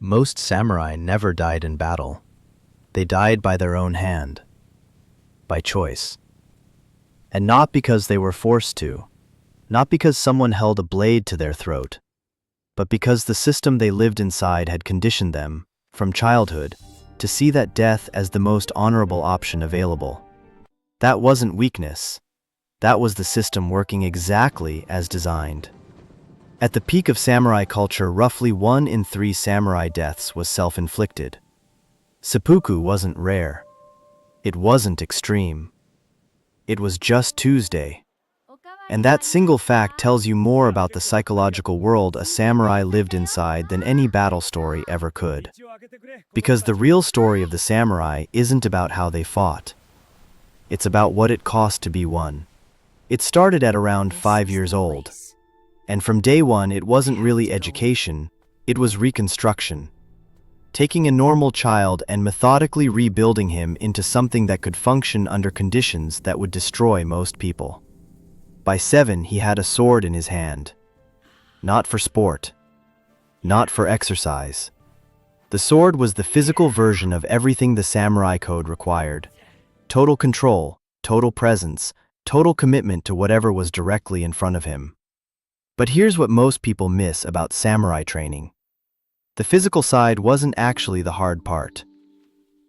Most samurai never died in battle. They died by their own hand, by choice. And not because they were forced to, not because someone held a blade to their throat, but because the system they lived inside had conditioned them, from childhood, to see that death as the most honorable option available. That wasn't weakness. That was the system working exactly as designed. At the peak of samurai culture, roughly 1 in 3 samurai deaths was self-inflicted. Seppuku wasn't rare. It wasn't extreme. It was just Tuesday. And that single fact tells you more about the psychological world a samurai lived inside than any battle story ever could. Because the real story of the samurai isn't about how they fought. It's about what it cost to be one. It started at around 5 years old. And from day one, it wasn't really education, it was reconstruction. Taking a normal child and methodically rebuilding him into something that could function under conditions that would destroy most people. By 7, he had a sword in his hand. Not for sport. Not for exercise. The sword was the physical version of everything the samurai code required. Total control, total presence, total commitment to whatever was directly in front of him. But here's what most people miss about samurai training. The physical side wasn't actually the hard part.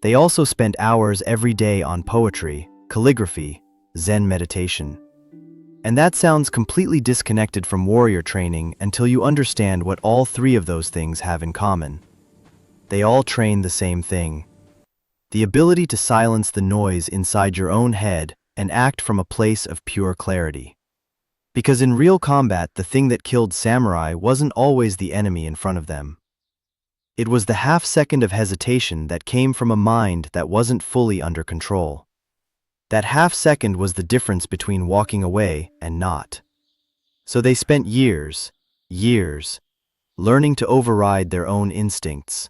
They also spent hours every day on poetry, calligraphy, Zen meditation. And that sounds completely disconnected from warrior training until you understand what all 3 of those things have in common. They all train the same thing. The ability to silence the noise inside your own head and act from a place of pure clarity. Because in real combat, the thing that killed samurai wasn't always the enemy in front of them. It was the half-second of hesitation that came from a mind that wasn't fully under control. That half-second was the difference between walking away and not. So they spent years, learning to override their own instincts,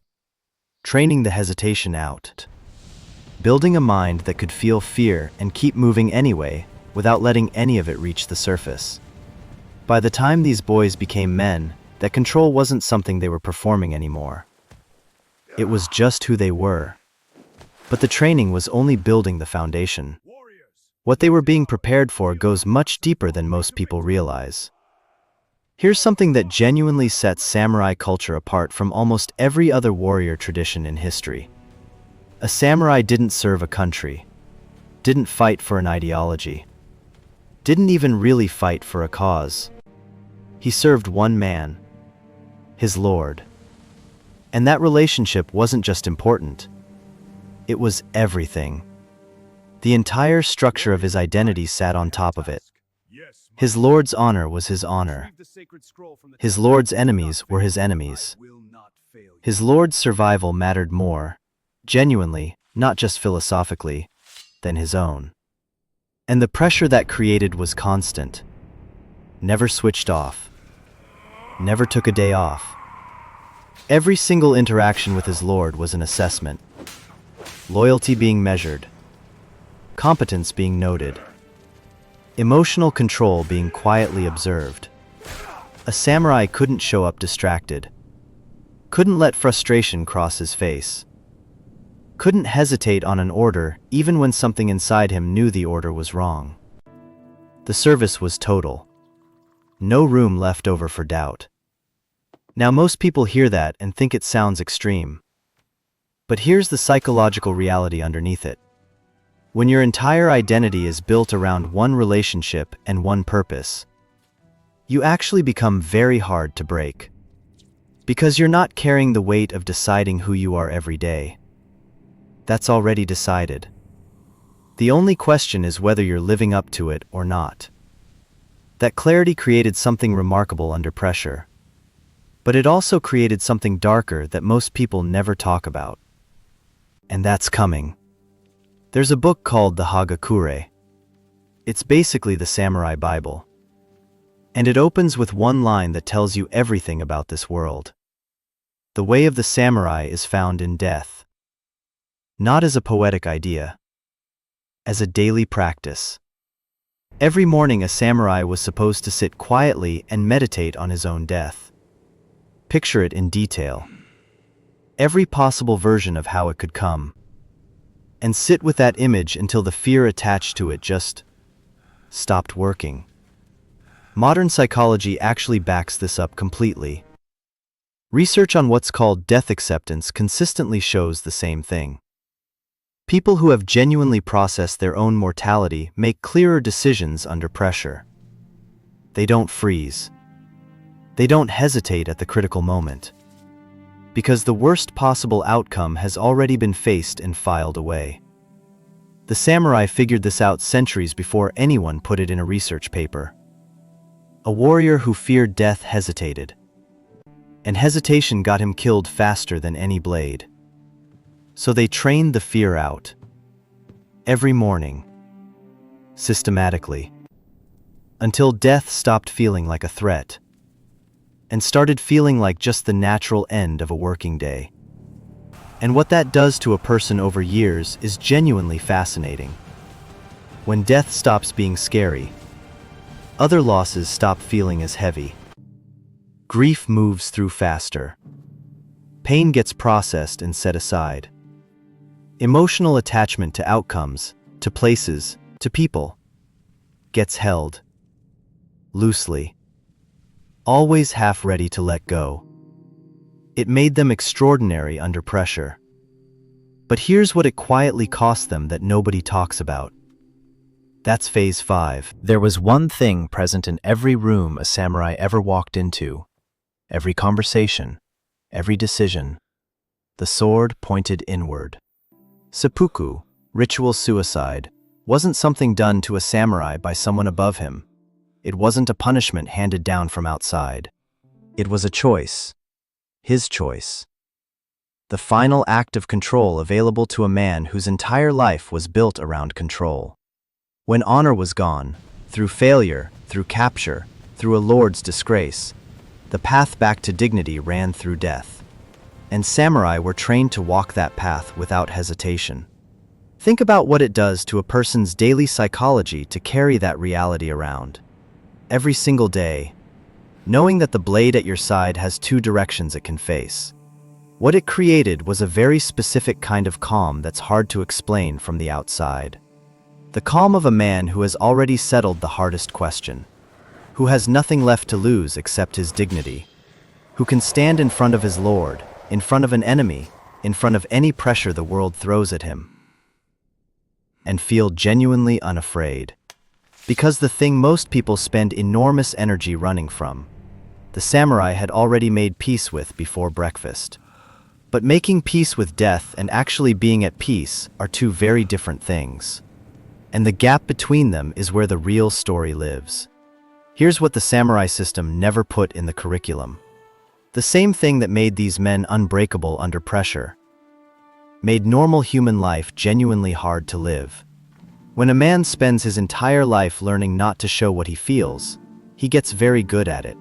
training the hesitation out, building a mind that could feel fear and keep moving anyway, without letting any of it reach the surface. By the time these boys became men, that control wasn't something they were performing anymore. It was just who they were. But the training was only building the foundation. What they were being prepared for goes much deeper than most people realize. Here's something that genuinely sets samurai culture apart from almost every other warrior tradition in history. A samurai didn't serve a country, didn't fight for an ideology, didn't even really fight for a cause. He served one man, his lord. And that relationship wasn't just important. It was everything. The entire structure of his identity sat on top of it. His lord's honor was his honor. His lord's enemies were his enemies. His lord's survival mattered more, genuinely, not just philosophically, than his own. And the pressure that created was constant. Never switched off. Never took a day off. Every single interaction with his lord was an assessment. Loyalty being measured. Competence being noted. Emotional control being quietly observed. A samurai couldn't show up distracted. Couldn't let frustration cross his face. Couldn't hesitate on an order even when something inside him knew the order was wrong. The service was total. No room left over for doubt. Now most people hear that and think it sounds extreme. But here's the psychological reality underneath it. When your entire identity is built around one relationship and one purpose, you actually become very hard to break. Because you're not carrying the weight of deciding who you are every day. That's already decided. The only question is whether you're living up to it or not. That clarity created something remarkable under pressure. But it also created something darker that most people never talk about. And that's coming. There's a book called the Hagakure. It's basically the Samurai Bible. And it opens with one line that tells you everything about this world. The way of the samurai is found in death. Not as a poetic idea, as a daily practice. Every morning a samurai was supposed to sit quietly and meditate on his own death. Picture it in detail. every possible version of how it could come, and sit with that image until the fear attached to it just stopped working. Modern psychology actually backs this up completely. Research on what's called death acceptance consistently shows the same thing. People who have genuinely processed their own mortality make clearer decisions under pressure. They don't freeze. They don't hesitate at the critical moment, because the worst possible outcome has already been faced and filed away. The samurai figured this out centuries before anyone put it in a research paper. A warrior who feared death hesitated, and hesitation got him killed faster than any blade. So they trained the fear out, every morning, systematically, until death stopped feeling like a threat, and started feeling like just the natural end of a working day. And what that does to a person over years is genuinely fascinating. When death stops being scary, other losses stop feeling as heavy. Grief moves through faster. Pain gets processed and set aside. Emotional attachment to outcomes, to places, to people, gets held loosely, always half ready to let go. It made them extraordinary under pressure. But here's what it quietly cost them that nobody talks about. That's phase 5. There was one thing present in every room a samurai ever walked into, every conversation, every decision. The sword pointed inward. Seppuku, ritual suicide, wasn't something done to a samurai by someone above him. It wasn't a punishment handed down from outside. It was a choice. His choice. The final act of control available to a man whose entire life was built around control. When honor was gone, through failure, through capture, through a lord's disgrace, the path back to dignity ran through death. And samurai were trained to walk that path without hesitation. Think about what it does to a person's daily psychology to carry that reality around, every single day, knowing that the blade at your side has 2 directions it can face. What it created was a very specific kind of calm that's hard to explain from the outside. The calm of a man who has already settled the hardest question, who has nothing left to lose except his dignity, who can stand in front of his lord, in front of an enemy, in front of any pressure the world throws at him, and feel genuinely unafraid. Because the thing most people spend enormous energy running from, the samurai had already made peace with before breakfast. But making peace with death and actually being at peace are 2 very different things. And the gap between them is where the real story lives. Here's what the samurai system never put in the curriculum. The same thing that made these men unbreakable under pressure, made normal human life genuinely hard to live. When a man spends his entire life learning not to show what he feels, he gets very good at it.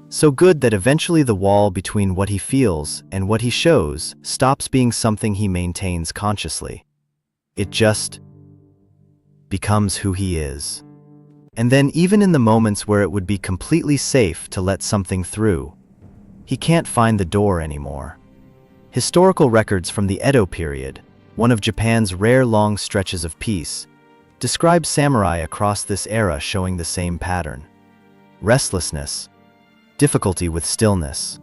So good that eventually the wall between what he feels and what he shows stops being something he maintains consciously. It just becomes who he is. And then even in the moments where it would be completely safe to let something through, he can't find the door anymore. Historical records from the Edo period, one of Japan's rare long stretches of peace, describe samurai across this era showing the same pattern. Restlessness, difficulty with stillness,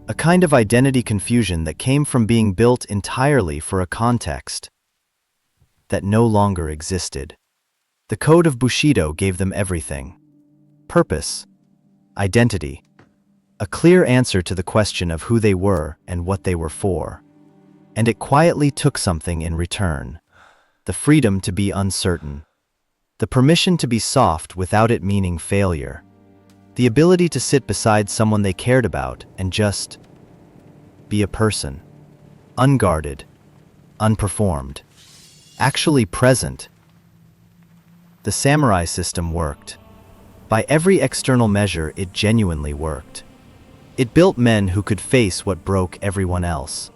a kind of identity confusion that came from being built entirely for a context that no longer existed. The code of Bushido gave them everything: purpose, identity, a clear answer to the question of who they were and what they were for. And it quietly took something in return: the freedom to be uncertain, the permission to be soft without it meaning failure, the ability to sit beside someone they cared about and just be a person, unguarded, unperformed, actually present. The samurai system worked. By every external measure, it genuinely worked. It built men who could face what broke everyone else,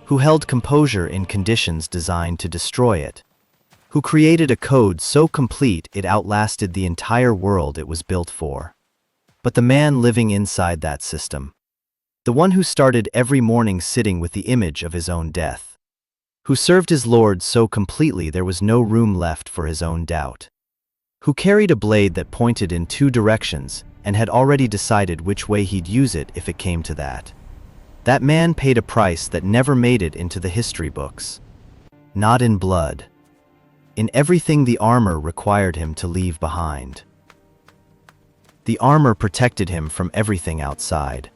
who held composure in conditions designed to destroy it, who created a code so complete it outlasted the entire world it was built for. But the man living inside that system, The one who started every morning sitting with the image of his own death. Who served his Lord so completely there was no room left for his own doubt. Who carried a blade that pointed in two directions and had already decided which way he'd use it if it came to that. That man paid a price that never made it into the history books. Not in blood. In everything the armor required him to leave behind. The armor protected him from everything outside.